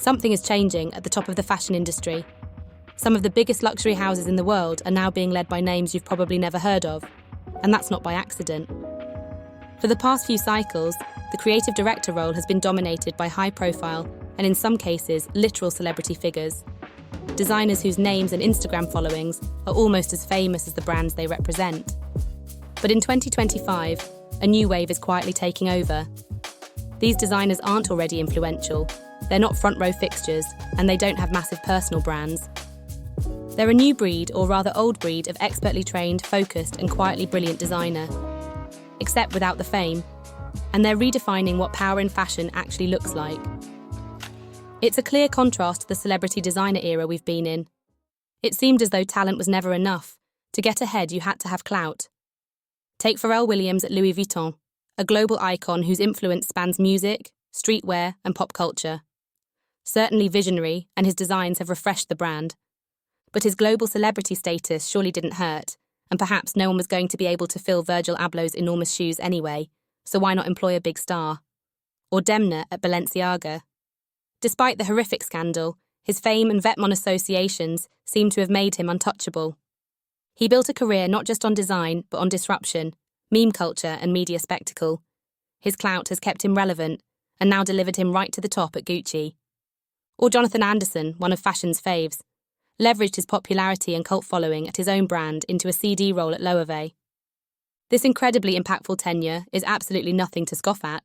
Something is changing at the top of the fashion industry. Some of the biggest luxury houses in the world are now being led by names you've probably never heard of, and that's not by accident. For the past few cycles, the creative director role has been dominated by high-profile, and in some cases, literal celebrity figures. Designers whose names and Instagram followings are almost as famous as the brands they represent. But in 2025, a new wave is quietly taking over. These designers aren't already influential, they're not front-row fixtures, and they don't have massive personal brands. They're a new breed, or rather old breed, of expertly trained, focused, and quietly brilliant designer. Except without the fame. And they're redefining what power in fashion actually looks like. It's a clear contrast to the celebrity designer era we've been in. It seemed as though talent was never enough. To get ahead, you had to have clout. Take Pharrell Williams at Louis Vuitton, a global icon whose influence spans music, streetwear, and pop culture. Certainly visionary, and his designs have refreshed the brand. But his global celebrity status surely didn't hurt, and perhaps no one was going to be able to fill Virgil Abloh's enormous shoes anyway, so why not employ a big star? Or Demna at Balenciaga. Despite the horrific scandal, his fame and Vetements associations seem to have made him untouchable. He built a career not just on design, but on disruption, meme culture and media spectacle. His clout has kept him relevant, and now delivered him right to the top at Gucci. Or Jonathan Anderson, one of fashion's faves, leveraged his popularity and cult following at his own brand into a CD role at Loewe. This incredibly impactful tenure is absolutely nothing to scoff at.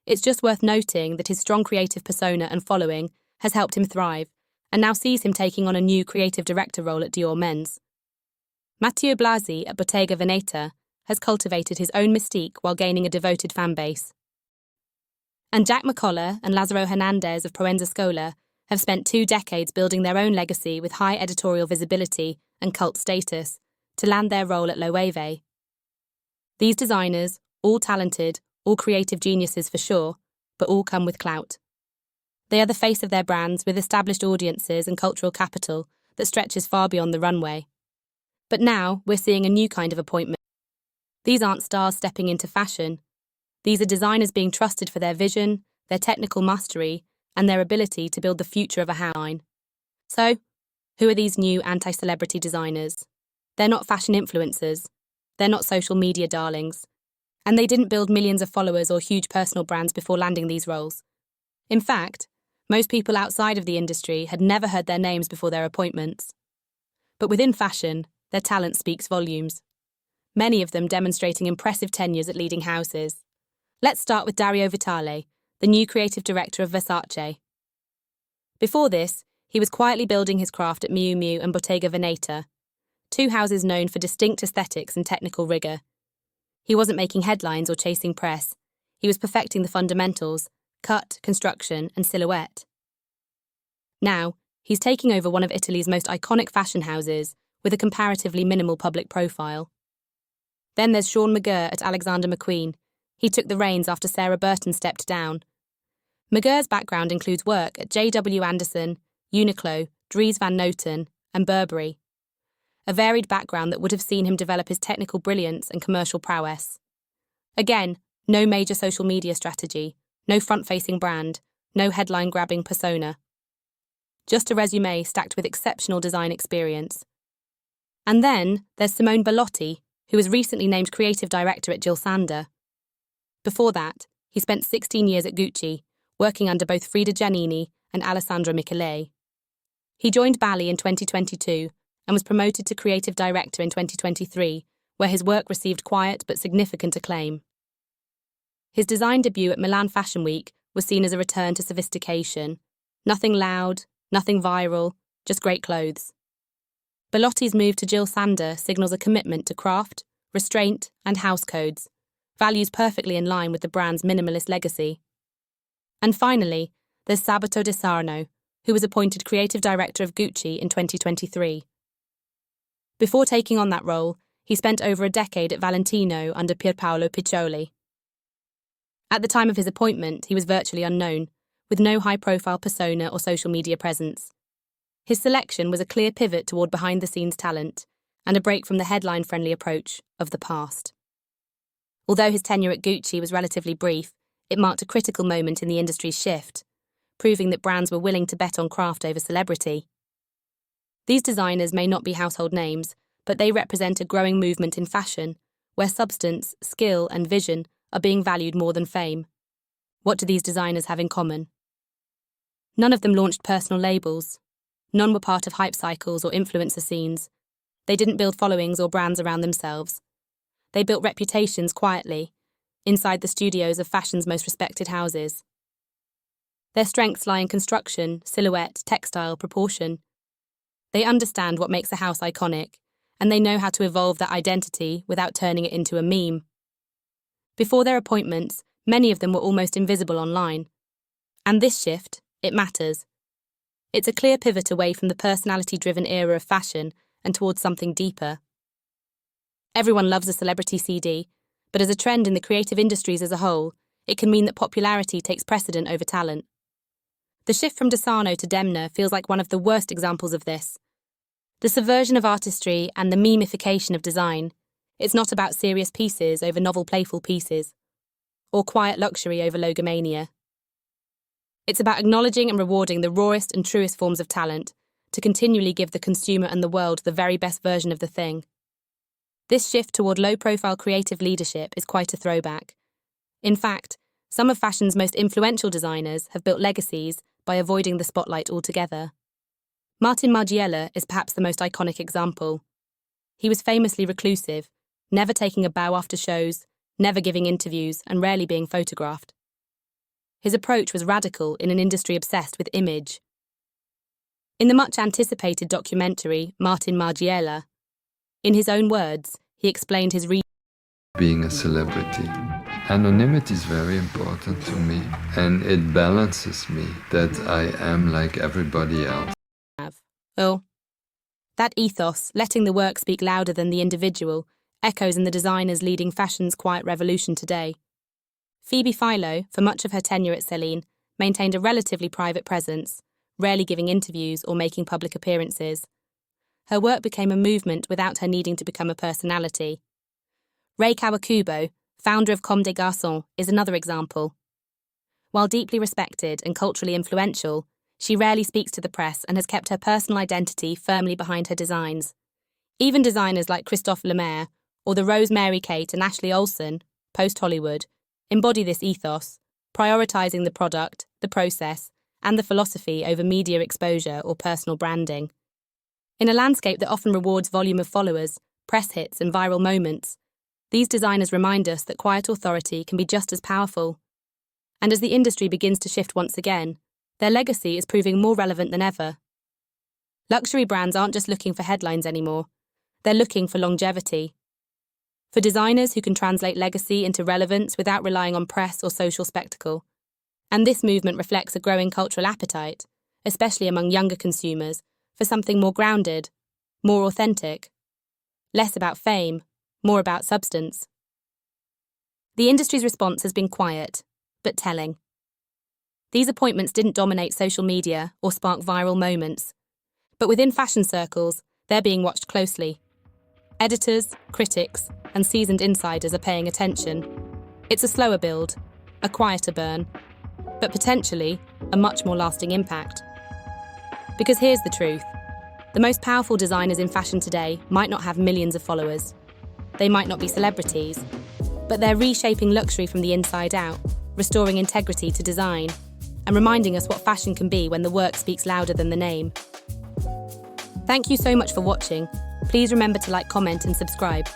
It's just worth noting that his strong creative persona and following has helped him thrive, and now sees him taking on a new creative director role at Dior Men's. Matteo Blasi at Bottega Veneta has cultivated his own mystique while gaining a devoted fan base. And Jack McCollar and Lázaro Hernández of Proenza Scola have spent 2 decades building their own legacy with high editorial visibility and cult status to land their role at Loewe. These designers, all talented, all creative geniuses for sure, but all come with clout. They are the face of their brands with established audiences and cultural capital that stretches far beyond the runway. But now we're seeing a new kind of appointment. These aren't stars stepping into fashion. These are designers being trusted for their vision, their technical mastery, and their ability to build the future of a house line. So, who are these new anti-celebrity designers? They're not fashion influencers. They're not social media darlings. And they didn't build millions of followers or huge personal brands before landing these roles. In fact, most people outside of the industry had never heard their names before their appointments. But within fashion, their talent speaks volumes. Many of them demonstrating impressive tenures at leading houses. Let's start with Dario Vitale, the new creative director of Versace. Before this, he was quietly building his craft at Miu Miu and Bottega Veneta, 2 houses known for distinct aesthetics and technical rigour. He wasn't making headlines or chasing press. He was perfecting the fundamentals, cut, construction, and silhouette. Now, he's taking over one of Italy's most iconic fashion houses with a comparatively minimal public profile. Then there's Seán McGirr at Alexander McQueen. He took the reins after Sarah Burton stepped down. McGirr's background includes work at J.W. Anderson, Uniqlo, Dries Van Noten, and Burberry. A varied background that would have seen him develop his technical brilliance and commercial prowess. Again, no major social media strategy, no front-facing brand, no headline-grabbing persona. Just a resume stacked with exceptional design experience. And then there's Simone Bellotti, who was recently named creative director at Jil Sander. Before that, he spent 16 years at Gucci, working under both Frida Giannini and Alessandro Michele. He joined Bali in 2022 and was promoted to creative director in 2023, where his work received quiet but significant acclaim. His design debut at Milan Fashion Week was seen as a return to sophistication. Nothing loud, nothing viral, just great clothes. Bellotti's move to Jil Sander signals a commitment to craft, restraint, and house codes, values perfectly in line with the brand's minimalist legacy. And finally, there's Sabato De Sarno, who was appointed creative director of Gucci in 2023. Before taking on that role, he spent over a decade at Valentino under Pierpaolo Piccioli. At the time of his appointment, he was virtually unknown, with no high-profile persona or social media presence. His selection was a clear pivot toward behind-the-scenes talent and a break from the headline-friendly approach of the past. Although his tenure at Gucci was relatively brief, it marked a critical moment in the industry's shift. proving that brands were willing to bet on craft over celebrity. These designers may not be household names, but they represent a growing movement in fashion, where substance, skill, and vision are being valued more than fame. What do these designers have in common? None of them launched personal labels. None were part of hype cycles or influencer scenes. They didn't build followings or brands around themselves. They built reputations quietly, inside the studios of fashion's most respected houses. Their strengths lie in construction, silhouette, textile, proportion. They understand what makes a house iconic, and they know how to evolve that identity without turning it into a meme. Before their appointments, many of them were almost invisible online. And this shift, it matters. It's a clear pivot away from the personality-driven era of fashion and towards something deeper. Everyone loves a celebrity CD, but as a trend in the creative industries as a whole, it can mean that popularity takes precedent over talent. The shift from De Sarno to Demna feels like one of the worst examples of this. The subversion of artistry and the memification of design. It's not about serious pieces over novel playful pieces, or quiet luxury over logomania. It's about acknowledging and rewarding the rawest and truest forms of talent to continually give the consumer and the world the very best version of the thing. This shift toward low-profile creative leadership is quite a throwback. In fact, some of fashion's most influential designers have built legacies by avoiding the spotlight altogether. Martin Margiela is perhaps the most iconic example. He was famously reclusive, never taking a bow after shows, never giving interviews, and rarely being photographed. His approach was radical in an industry obsessed with image. In the much-anticipated documentary Martin Margiela, in his own words, he explained his reason. Being a celebrity. Anonymity is very important to me, and it balances me that I am like everybody else. Oh, that ethos, letting the work speak louder than the individual, echoes in the designers leading fashion's quiet revolution today. Phoebe Philo, for much of her tenure at Celine, maintained a relatively private presence, rarely giving interviews or making public appearances. Her work became a movement without her needing to become a personality. Rei Kawakubo, founder of Comme des Garçons, is another example. While deeply respected and culturally influential, she rarely speaks to the press and has kept her personal identity firmly behind her designs. Even designers like Christophe Lemaire or the Rose Mary Kate and Ashley Olsen, post-Hollywood, embody this ethos, prioritizing the product, the process, and the philosophy over media exposure or personal branding. In a landscape that often rewards volume of followers, press hits, and viral moments, these designers remind us that quiet authority can be just as powerful. And as the industry begins to shift once again, their legacy is proving more relevant than ever. Luxury brands aren't just looking for headlines anymore. They're looking for longevity. For designers who can translate legacy into relevance without relying on press or social spectacle. And this movement reflects a growing cultural appetite, especially among younger consumers, for something more grounded, more authentic. Less about fame, more about substance. The industry's response has been quiet, but telling. These appointments didn't dominate social media or spark viral moments, but within fashion circles, they're being watched closely. Editors, critics, and seasoned insiders are paying attention. It's a slower build, a quieter burn, but potentially a much more lasting impact. Because here's the truth. The most powerful designers in fashion today might not have millions of followers. They might not be celebrities, but they're reshaping luxury from the inside out, restoring integrity to design, and reminding us what fashion can be when the work speaks louder than the name. Thank you so much for watching. Please remember to like, comment, and subscribe.